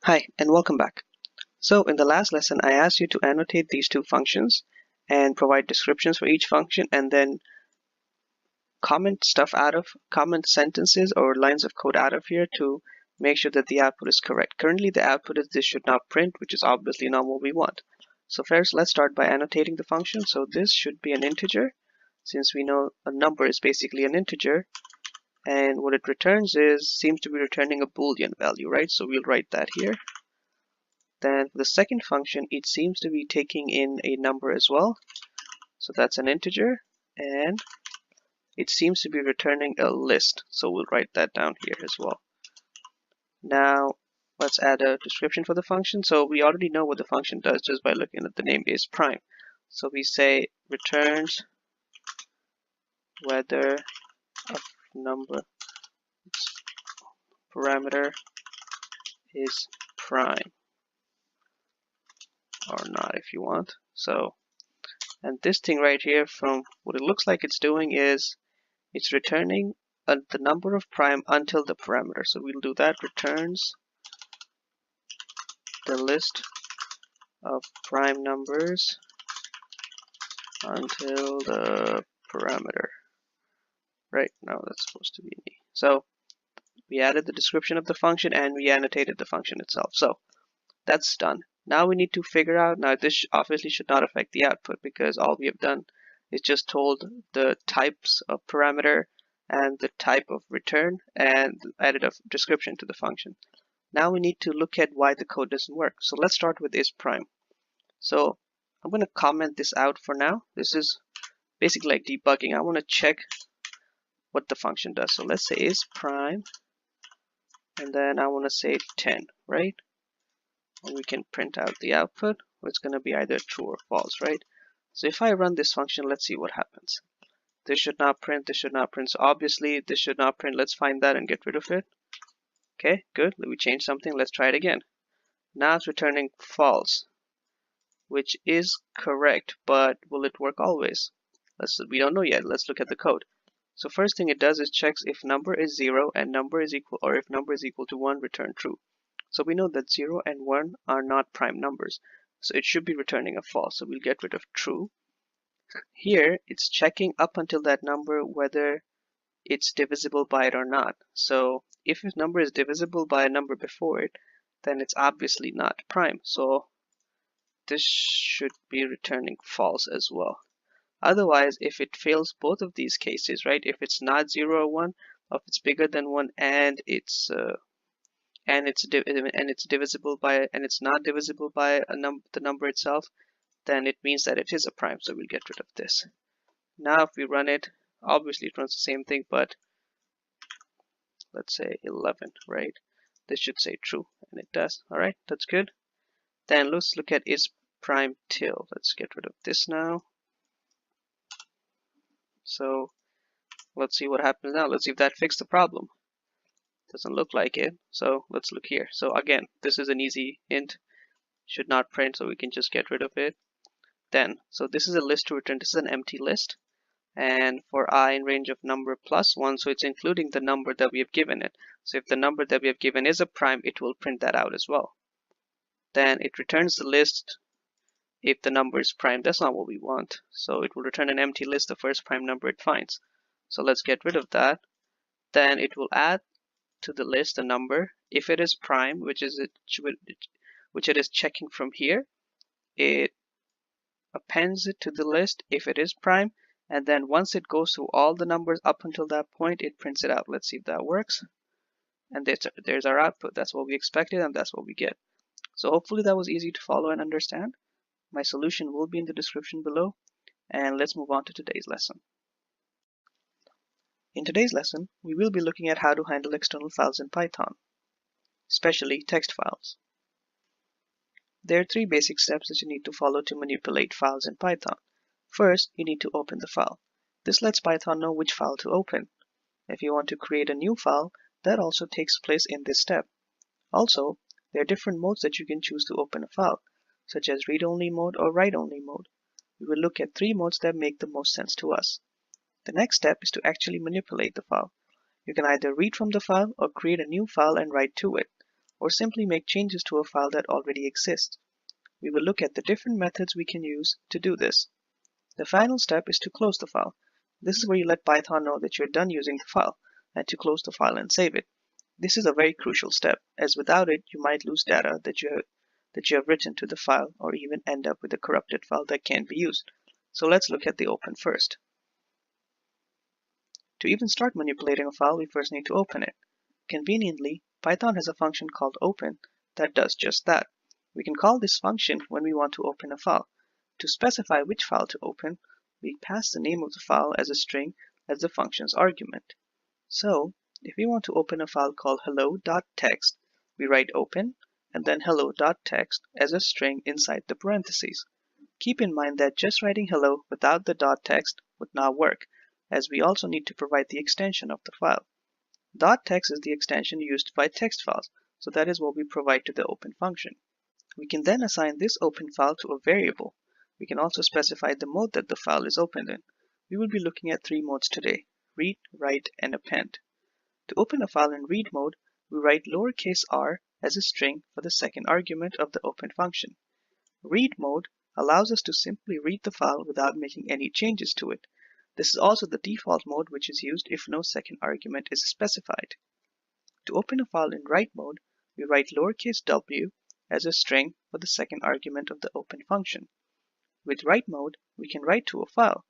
Hi, and welcome back. So in the last lesson, I asked you to annotate these two functions and provide descriptions for each function and then comment sentences or lines of code out of here to make sure that the output is correct. Currently, the output is this should not print, which is obviously not what we want. So first, let's start by annotating the function. So this should be an integer, since we know a number is basically an integer. And what it returns seems to be returning a Boolean value, right? So we'll write that here. Then for the second function, it seems to be taking in a number as well. So that's an integer, and it seems to be returning a list. So we'll write that down here as well. Now let's add a description for the function. So we already know what the function does just by looking at the name is prime. So we say returns whether a number parameter is prime or not if you want. So, and this thing right here, from what it looks like it's doing is it's returning the number of prime until the parameter. So we'll do that, returns the list of prime numbers until the parameter. Right, now that's supposed to be me. So we added the description of the function and we annotated the function itself. So that's done. Now we need to figure out, now this obviously should not affect the output because all we have done is just told the types of parameter and the type of return and added a description to the function. Now we need to look at why the code doesn't work. So let's start with is prime. So I'm going to comment this out for now. This is basically like debugging. I want to check what the function does. So let's say is prime, and then I want to say 10, right? And we can print out the output. It's going to be either true or false, right? So if I run this function, let's see what happens. This should not print, this should not print. So obviously this should not print. Let's find that and get rid of it. Okay, good. We changed something. Let's try it again. Now it's returning false, which is correct, but will it work always? We don't know yet. Let's look at the code. So first thing it does is checks if number is 0 and number is equal, or if number is equal to 1, return true. So we know that 0 and 1 are not prime numbers. So it should be returning a false. So we'll get rid of true. Here, it's checking up until that number whether it's divisible by it or not. So if a number is divisible by a number before it, then it's obviously not prime. So this should be returning false as well. Otherwise, if it fails both of these cases, right? If it's not 0 or 1, or if it's bigger than 1 and it's divisible by, and it's not divisible by the number itself, then it means that it is a prime. So we'll get rid of this. Now if we run it, obviously it runs the same thing, but let's say 11, right? This should say true, and it does. All right, that's good. Then let's look at is prime till. Let's get rid of this now. So let's see what happens now. Let's see if that fixed the problem. Doesn't look like it. So let's look here. So again, this is an easy int. Should not print, so we can just get rid of it. Then, so this is a list to return. This is an empty list. And for I in range of number plus 1, so it's including the number that we have given it. So if the number that we have given is a prime, it will print that out as well. Then it returns the list if the number is prime. That's not what we want. So it will return an empty list, the first prime number it finds. So let's get rid of that. Then it will add to the list a number. If it is prime, which it is checking from here, it appends it to the list if it is prime. And then once it goes through all the numbers up until that point, it prints it out. Let's see if that works. And there's our output. That's what we expected, and that's what we get. So hopefully that was easy to follow and understand. My solution will be in the description below. And let's move on to today's lesson. In today's lesson, we will be looking at how to handle external files in Python, especially text files. There are 3 basic steps that you need to follow to manipulate files in Python. First, you need to open the file. This lets Python know which file to open. If you want to create a new file, that also takes place in this step. Also, there are different modes that you can choose to open a file, such as read-only mode or write-only mode. We will look at 3 modes that make the most sense to us. The next step is to actually manipulate the file. You can either read from the file or create a new file and write to it. or simply make changes to a file that already exists. We will look at the different methods we can use to do this. The final step is to close the file. This is where you let Python know that you're done using the file and to close the file and save it. This is a very crucial step, as without it you might lose data that you have written to the file, or even end up with a corrupted file that can't be used. So let's look at the open first. To even start manipulating a file, we first need to open it. Conveniently, Python has a function called open that does just that. We can call this function when we want to open a file. To specify which file to open, we pass the name of the file as a string as the function's argument. So, if we want to open a file called hello.txt, we write open and then hello.txt as a string inside the parentheses. Keep in mind that just writing hello without the .txt would not work, as we also need to provide the extension of the file. .txt is the extension used by text files, so that is what we provide to the open function. We can then assign this open file to a variable. We can also specify the mode that the file is opened in. We will be looking at 3 modes today: read, write, and append. To open a file in read mode, we write lowercase r as a string for the second argument of the open function. Read mode allows us to simply read the file without making any changes to it. This is also the default mode which is used if no second argument is specified. To open a file in write mode, we write lowercase w as a string for the second argument of the open function. With write mode, we can write to a file,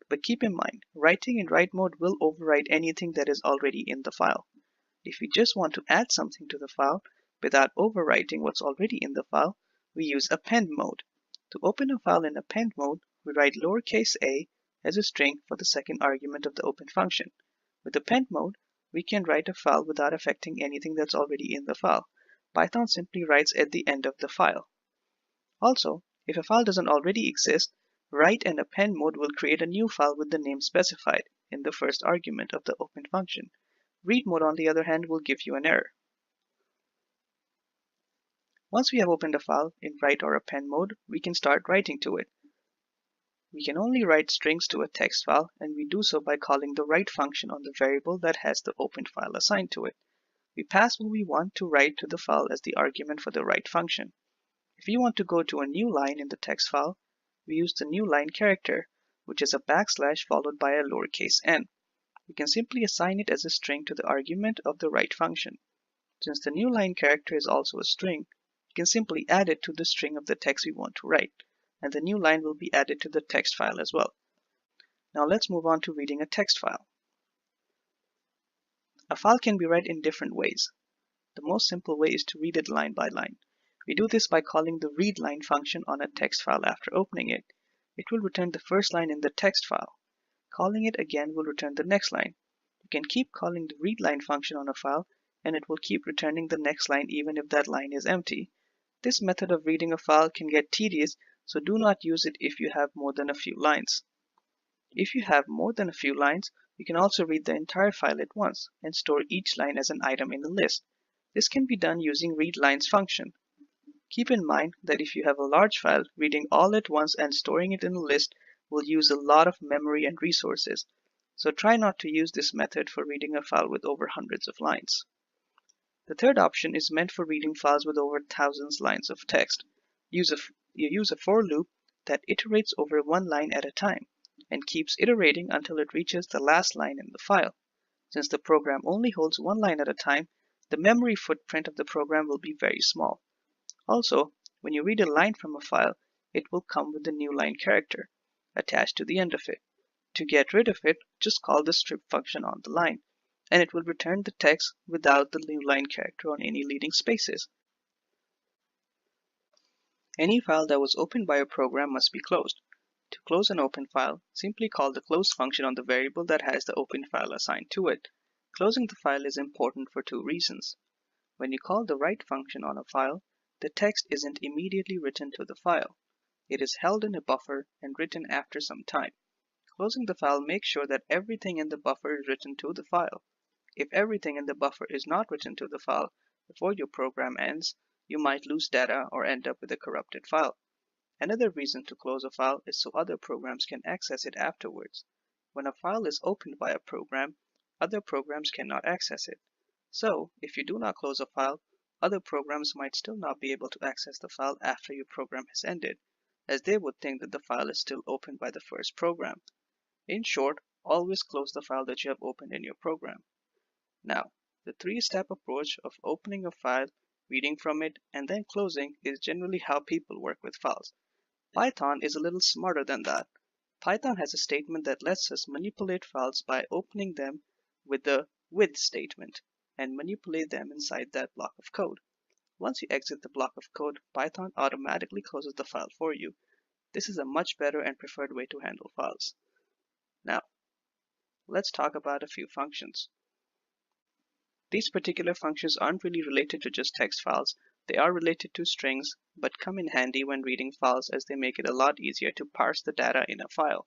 but keep in mind, writing in write mode will overwrite anything that is already in the file. If we just want to add something to the file without overwriting what's already in the file, we use append mode. To open a file in append mode, we write lowercase a as a string for the second argument of the open function. With append mode, we can write a file without affecting anything that's already in the file. Python simply writes at the end of the file. Also, if a file doesn't already exist, write and append mode will create a new file with the name specified in the first argument of the open function. Read mode, on the other hand, will give you an error. Once we have opened a file in write or append mode, we can start writing to it. We can only write strings to a text file, and we do so by calling the write function on the variable that has the opened file assigned to it. We pass what we want to write to the file as the argument for the write function. If we want to go to a new line in the text file, we use the new line character, which is a backslash followed by a lowercase n. We can simply assign it as a string to the argument of the write function. Since the new line character is also a string, we can simply add it to the string of the text we want to write, and the new line will be added to the text file as well. Now let's move on to reading a text file. A file can be read in different ways. The most simple way is to read it line by line. We do this by calling the readLine function on a text file after opening it. It will return the first line in the text file. Calling it again will return the next line. You can keep calling the readLine function on a file, and it will keep returning the next line even if that line is empty. This method of reading a file can get tedious, so do not use it if you have more than a few lines. If you have more than a few lines, you can also read the entire file at once and store each line as an item in the list. This can be done using readLines function. Keep in mind that if you have a large file, reading all at once and storing it in a list will use a lot of memory and resources, so try not to use this method for reading a file with over hundreds of lines. The third option is meant for reading files with over thousands lines of text. You use a for loop that iterates over one line at a time and keeps iterating until it reaches the last line in the file. Since the program only holds one line at a time, the memory footprint of the program will be very small. Also, when you read a line from a file, it will come with the new line character attached to the end of it. To get rid of it, just call the strip function on the line, and it will return the text without the new line character on any leading spaces. Any file that was opened by a program must be closed. To close an open file, simply call the close function on the variable that has the open file assigned to it. Closing the file is important for 2 reasons. When you call the write function on a file, the text isn't immediately written to the file. It is held in a buffer and written after some time. Closing the file makes sure that everything in the buffer is written to the file. If everything in the buffer is not written to the file before your program ends, you might lose data or end up with a corrupted file. Another reason to close a file is so other programs can access it afterwards. When a file is opened by a program, other programs cannot access it. So, if you do not close a file, Other programs might still not be able to access the file after your program has ended, as they would think that the file is still opened by the first program. In short, always close the file that you have opened in your program. Now, the three-step approach of opening a file, reading from it, and then closing is generally how people work with files. Python is a little smarter than that. Python has a statement that lets us manipulate files by opening them with the with statement and manipulate them inside that block of code. Once you exit the block of code, Python automatically closes the file for you. This is a much better and preferred way to handle files. Now, let's talk about a few functions. These particular functions aren't really related to just text files. They are related to strings, but come in handy when reading files as they make it a lot easier to parse the data in a file.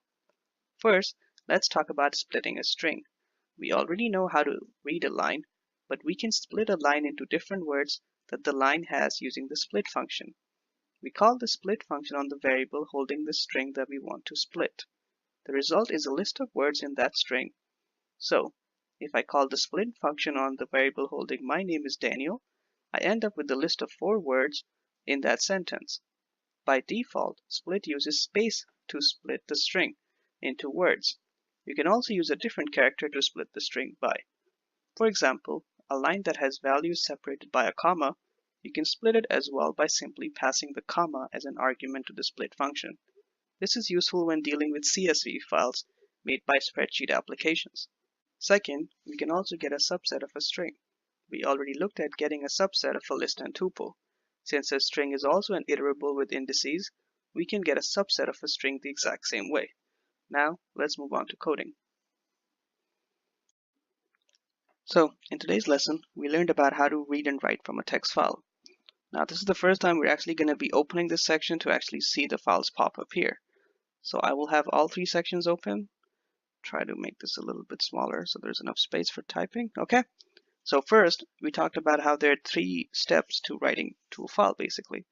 First, let's talk about splitting a string. We already know how to read a line, but we can split a line into different words that the line has using the split function. We call the split function on the variable holding the string that we want to split. The result is a list of words in that string. So, if I call the split function on the variable holding my name is Daniel, I end up with a list of 4 words in that sentence. By default, split uses space to split the string into words. You can also use a different character to split the string by. For example, a line that has values separated by a comma, you can split it as well by simply passing the comma as an argument to the split function. This is useful when dealing with CSV files made by spreadsheet applications. Second, we can also get a subset of a string. We already looked at getting a subset of a list and tuple. Since a string is also an iterable with indices, we can get a subset of a string the exact same way. Now, let's move on to coding. So, in today's lesson, we learned about how to read and write from a text file. Now, this is the first time we're actually going to be opening this section to actually see the files pop up here. So I will have all 3 sections open. Try to make this a little bit smaller so there's enough space for typing. Okay, so first we talked about how there are 3 steps to writing to a file basically.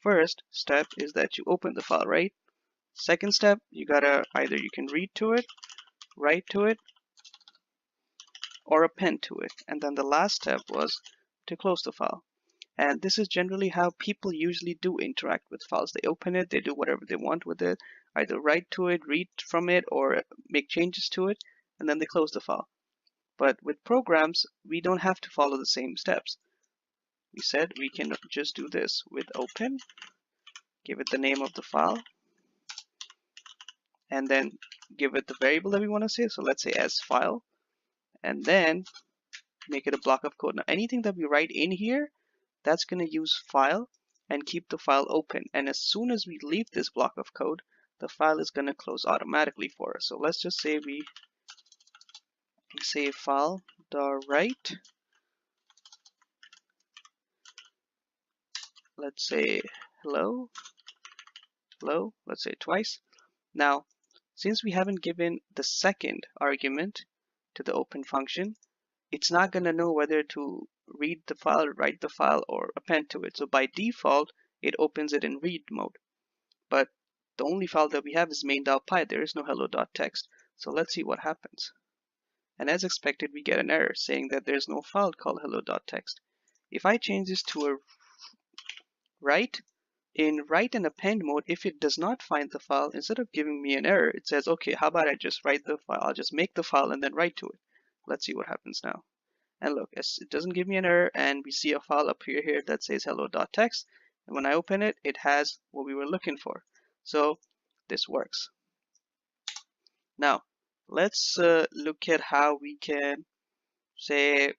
First step is that you open the file, right? Second step, you gotta either you can read to it, write to it, or append to it. And then the last step was to close the file. And this is generally how people usually do interact with files. They open it, they do whatever they want with it, either write to it, read from it, or make changes to it, and then they close the file. But with programs, we don't have to follow the same steps. We said we can just do this with open, give it the name of the file, and then give it the variable that we want to say. So let's say as file, and then make it a block of code. Now anything that we write in here, that's going to use file and keep the file open. And as soon as we leave this block of code, the file is going to close automatically for us. So let's just say we say file.write. Let's say hello, hello, let's say it twice. Now, since we haven't given the second argument to the open function, it's not going to know whether to read the file, write the file, or append to it. So by default, it opens it in read mode. But the only file that we have is main.py. There is no hello.txt. So let's see what happens. And as expected, we get an error saying that there's no file called hello.txt. If I change this to a write, in write and append mode, if it does not find the file, instead of giving me an error, it says, okay, how about I just write the file? I'll just make the file and then write to it. Let's see what happens now. And look, it doesn't give me an error, and we see a file appear here that says hello.txt. And when I open it, it has what we were looking for. So this works. Now, let's look at how we can, say,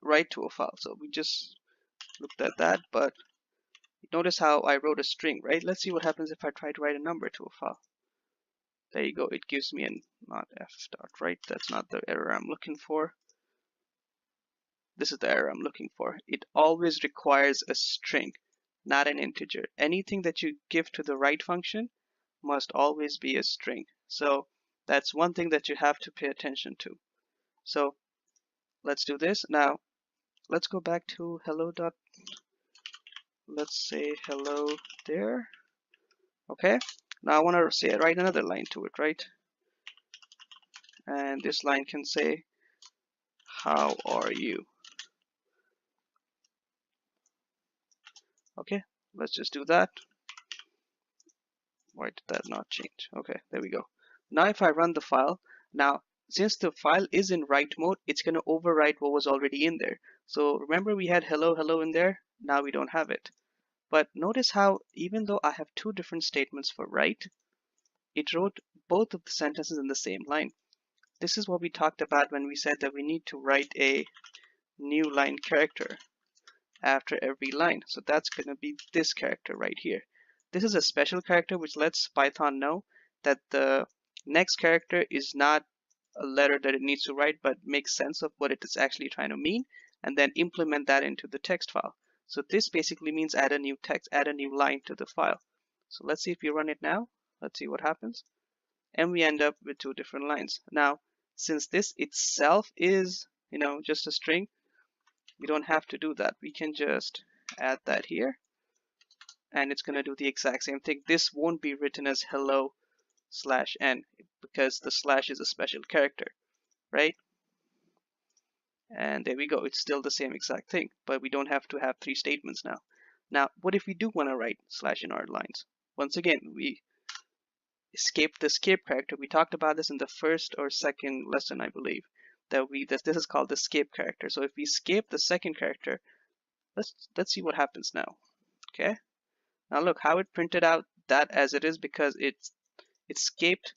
write to a file. So we just looked at that, but notice how I wrote a string, right? Let's see what happens if I try to write a number to a file. There you go. It gives me an not f.write. That's not the error I'm looking for. This is the error I'm looking for. It always requires a string, not an integer. Anything that you give to the write function must always be a string. So that's one thing that you have to pay attention to. So let's do this. Now let's go back to hello. Let's say hello there. Okay. Now I want to say write another line to it, right? And this line can say, how are you? Okay, let's just do that. Why did that not change? Okay, there we go. Now if I run the file, now since the file is in write mode, it's going to overwrite what was already in there. So remember we had hello hello in there, now we don't have it. But notice how even though I have two different statements for write, it wrote both of the sentences in the same line. This is what we talked about when we said that we need to write a new line character after every line. So that's going to be this character right here. This is a special character which lets Python know that the next character is not a letter that it needs to write, but makes sense of what it is actually trying to mean, and then implement that into the text file. So this basically means add a new text, add a new line to the file. So let's see if we run it now. Let's see what happens. And we end up with two different lines. Now, since this itself is, just a string, we don't have to do that. We can just add that here, and it's going to do the exact same thing. This won't be written as hello/n because the slash is a special character, right? And there we go. It's still the same exact thing, but we don't have to have three statements now. Now, what if we do want to write slash in our lines? Once again, we escape the escape character. We talked about this in the first or second lesson, I believe, that this is called the escape character. So if we escape the second character, let's see what happens now. Okay, now look how it printed out that as it is, because it escaped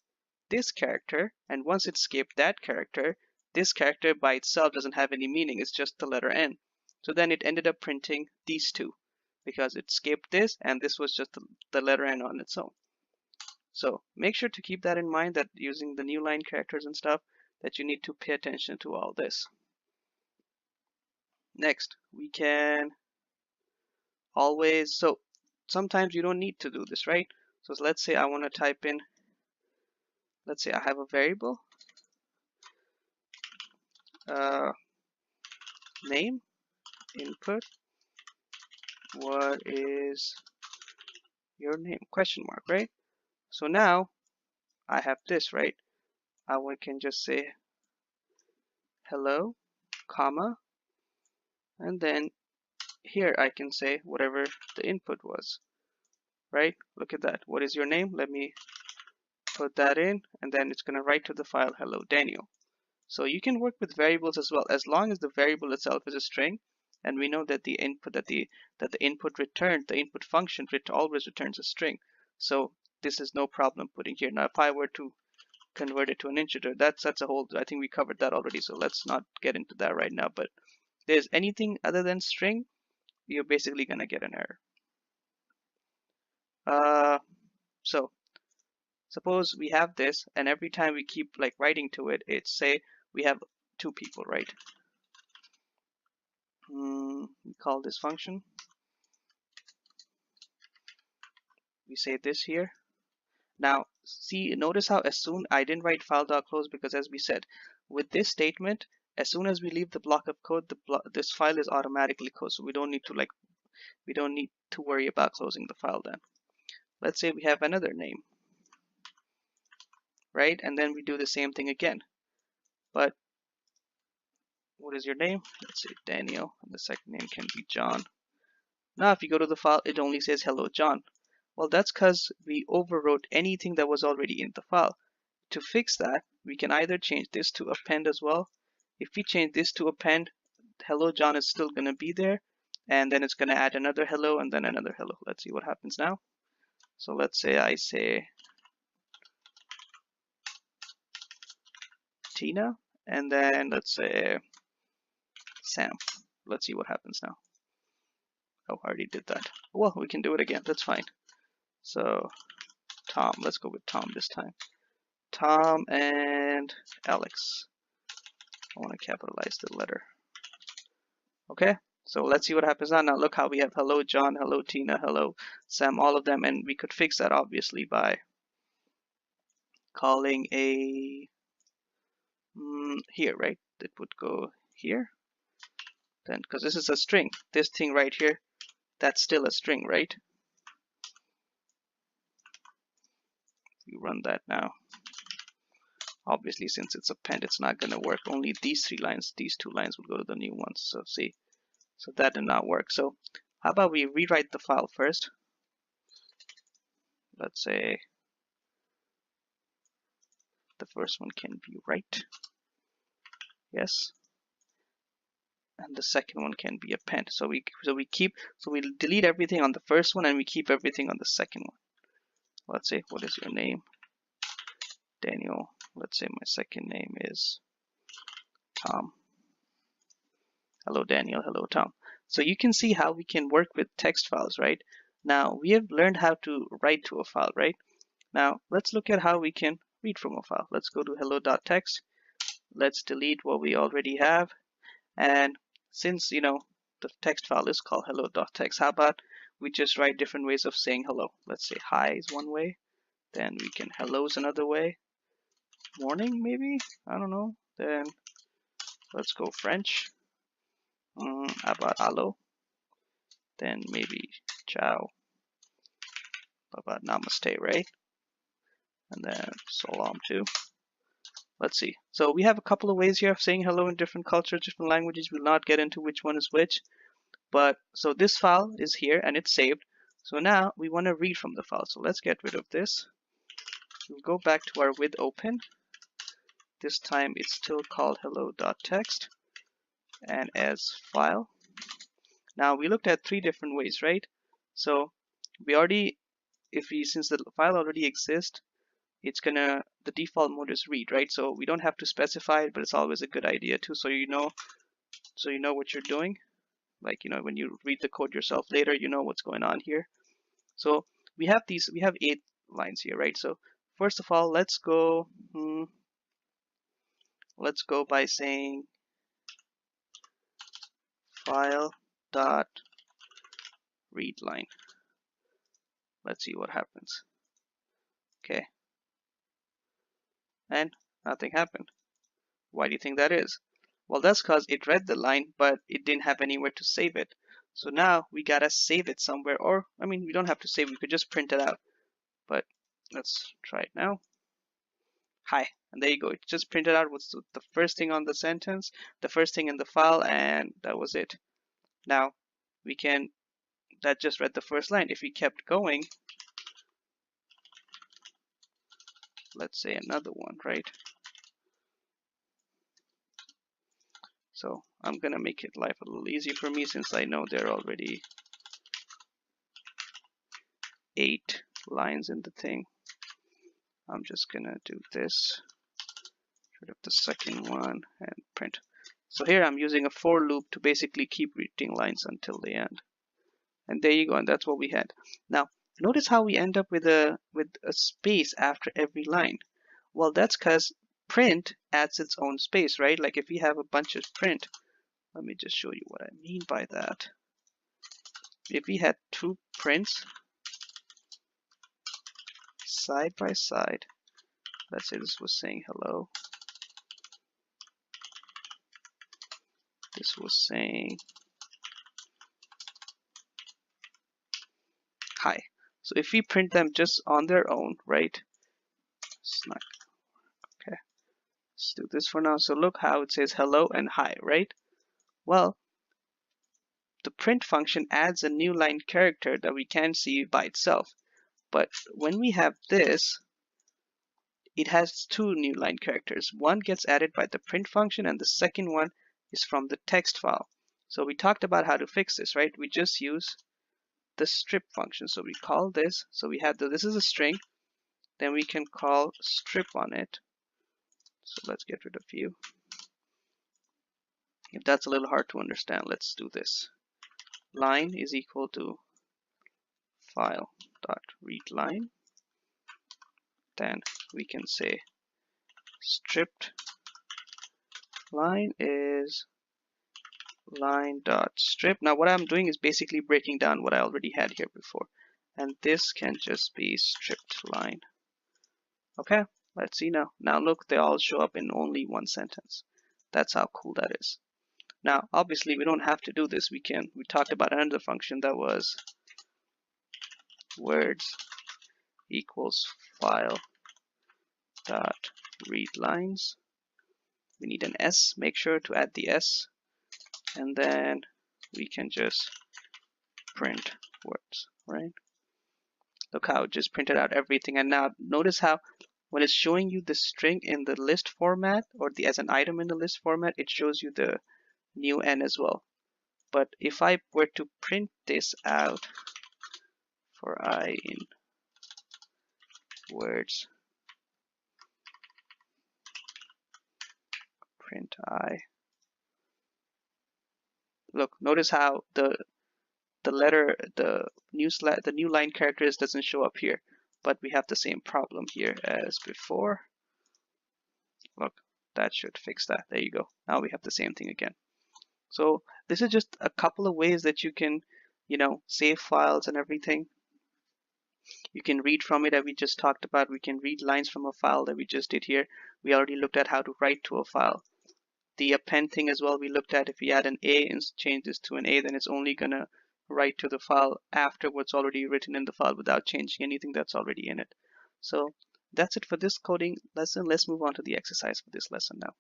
this character, and once it escaped that character, this character by itself doesn't have any meaning. It's just the letter N. So then it ended up printing these two because it escaped this, and this was just the letter N on its own. So make sure to keep that in mind, that using the new line characters and stuff, that you need to pay attention to all this. Next, we can always, so sometimes you don't need to do this, right? So let's say I want to type in, let's say I have a variable, name, input, what is your name, question mark, right? So now I have this, right? I can just say hello, comma, and then here I can say whatever the input was, right? Look at that. What is your name? Let me put that in, and then it's going to write to the file hello Daniel. So you can work with variables as well, as long as the variable itself is a string, and we know that the input input returned, the input function always returns a string. So this is no problem putting here. Now if I were to convert it to an integer, that's a whole, I think we covered that already, so let's not get into that right now. But there's anything other than string, you're basically gonna get an error. So suppose we have this, and every time we keep like writing to it, it's say we have two people, right? We call this function. We say this here. Now, see, notice how as soon I didn't write file.close, because as we said, with this statement, as soon as we leave the block of code, this file is automatically closed. So we don't need to worry about closing the file then. Let's say we have another name, right? And then we do the same thing again. But what is your name? Let's say Daniel, and the second name can be John. Now if you go to the file, it only says hello John. Well, that's because we overwrote anything that was already in the file. To fix that, we can either change this to append as well. If we change this to append, hello John is still going to be there, and then it's going to add another hello and then another hello. Let's see what happens now. So let's say I say Tina, and then let's say Sam. Let's see what happens now. Oh, I already did that. Well, we can do it again. That's fine. So Tom, let's go with Tom this time. Tom and Alex. I want to capitalize the letter. Okay, so let's see what happens now. Now look how we have hello John, hello Tina, hello Sam, all of them, and we could fix that obviously by calling a here, right? It would go here. Then, because this is a string, this thing right here, that's still a string, right? You run that now. Obviously, since it's append, it's not going to work. Only these three lines, these two lines will go to the new ones. So see, so that did not work. So How about we rewrite the file first? Let's say the first one can be write, yes, and the second one can be append. So we delete everything on the first one and we keep everything on the second one. Let's say, what is your name? Daniel. Let's say my second name is Tom. Hello Daniel, hello Tom. So you can see how we can work with text files, right? Now we have learned how to write to a file, right? Now let's look at how we can read from a file. Let's go to hello.txt. Let's delete what we already have. And since, you know, the text file is called hello.txt, how about we just write different ways of saying hello? Let's say hi is one way. Then we can hello is another way. Morning, maybe? I don't know. Then let's go French. How about allo? Then maybe ciao. How about namaste, right? And then salam too. Let's see. So we have a couple of ways here of saying hello in different cultures, different languages. We'll not get into which one is which. But so this file is here and it's saved. So now we want to read from the file. So let's get rid of this. We'll go back to our with open. This time it's still called hello.txt and as file. Now we looked at three different ways, right? So we already, since the file already exists, it's gonna, the default mode is read, right? So we don't have to specify it, but it's always a good idea too, so you know what you're doing. Like, you know, when you read the code yourself later, you know what's going on here. So we have 8 lines here, right? So first of all, let's go by saying file dot read line. Let's see what happens. Okay, and nothing happened. Why do you think that is? Well, that's because it read the line, but it didn't have anywhere to save it. So now we gotta save it somewhere, or I mean, we don't have to save, we could just print it out. But let's try it now. Hi, and there you go. It just printed out what's the first thing on the sentence, the first thing in the file, and that was it. Now we can, that just read the first line. If we kept going, let's say another one, right? So I'm gonna make it life a little easier for me since I know there are already 8 lines in the thing. I'm just gonna do this, rid of the second one and print. So here I'm using a for loop to basically keep reading lines until the end. And there you go, and that's what we had. Now notice how we end up with a space after every line. Well, that's because print adds its own space, right? Like if we have a bunch of print, let me just show you what I mean by that. If we had 2 prints side by side, let's say this was saying hello, this was saying hi. So if we print them just on their own, right? It's not, okay, let's do this for now. So look how it says hello and hi, right? Well, the print function adds a new line character that we can't see by itself. But when we have this, it has 2 new line characters. One gets added by the print function and the second one is from the text file. So we talked about how to fix this, right? We just use the strip function. So we call this, so we have this is a string, then we can call strip on it. So let's get rid of you. If that's a little hard to understand, let's do this. Line is equal to file dot read line. Then we can say stripped line is line dot strip. Now what I'm doing is basically breaking down what I already had here before, and this can just be stripped line. Okay, let's see now. Now look, they all show up in only one sentence. That's how cool that is. Now obviously we don't have to do this. We talked about another function that was words equals file dot read lines. We need an s, make sure to add the s, and then we can just print words, right? Look how it just printed out everything. And now notice how when it's showing you the string in the list format or as an item in the list format, it shows you the new n as well. But if I were to print this out for I in words, print I, look, notice how the new line characters doesn't show up here, but we have the same problem here as before. Look, that should fix that. There you go. Now we have the same thing again. So this is just a couple of ways that you can, save files and everything. You can read from it that we just talked about. We can read lines from a file that we just did here. We already looked at how to write to a file. The append thing as well, we looked at if we add an A and change this to an A, then it's only gonna write to the file after what's already written in the file without changing anything that's already in it. So that's it for this coding lesson. Let's move on to the exercise for this lesson now.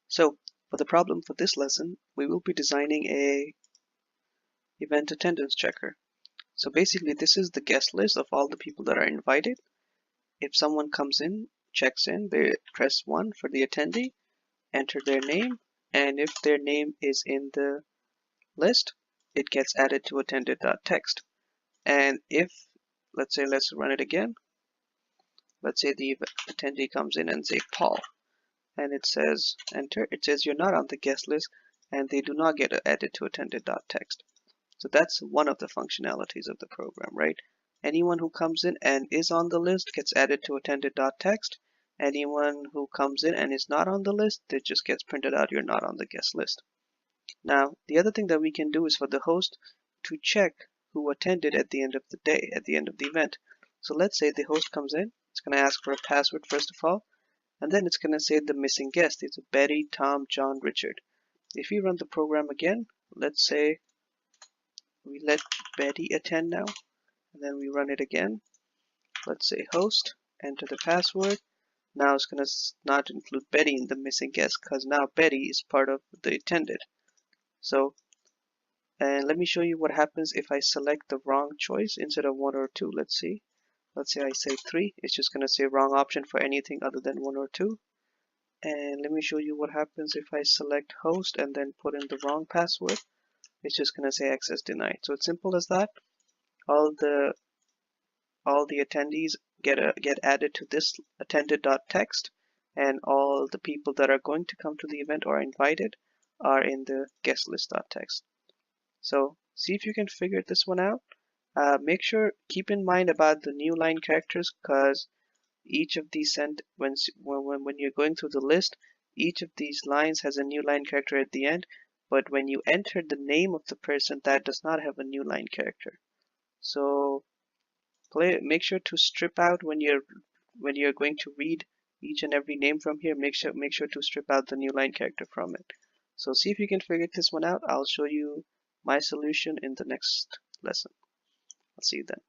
So for the problem for this lesson, we will be designing a event attendance checker. So basically this is the guest list of all the people that are invited. If someone comes in, checks in, they press 1 for the attendee, enter their name, and if their name is in the list, it gets added to attended.txt. And if, let's run it again. Let's say the attendee comes in and say Paul, and it says enter. It says you're not on the guest list, and they do not get added to attended.txt. So that's one of the functionalities of the program, right? Anyone who comes in and is on the list gets added to attended.txt. Anyone who comes in and is not on the list, it just gets printed out, you're not on the guest list. Now, the other thing that we can do is for the host to check who attended at the end of the day, at the end of the event. So let's say the host comes in, it's going to ask for a password first of all, and then it's going to say the missing guest. It's Betty, Tom, John, Richard. If we run the program again, let's say we let Betty attend now, and then we run it again. Let's say host, enter the password. Now it's going to not include Betty in the missing guest because now Betty is part of the attended. So, and let me show you what happens if I select the wrong choice instead of 1 or 2. Let's see. Let's say I say 3. It's just going to say wrong option for anything other than 1 or 2. And let me show you what happens if I select host and then put in the wrong password. It's just going to say access denied. So it's simple as that. All the attendees get added to this attended.txt, and all the people that are going to come to the event or invited are in the guest list.txt. So see if you can figure this one out. Keep in mind about the new line characters, because each of these when you're going through the list, each of these lines has a new line character at the end, but when you enter the name of the person, that does not have a new line character. So make sure to strip out when you're going to read each and every name from here. Make sure to strip out the new line character from it. So see if you can figure this one out. I'll show you my solution in the next lesson. I'll see you then.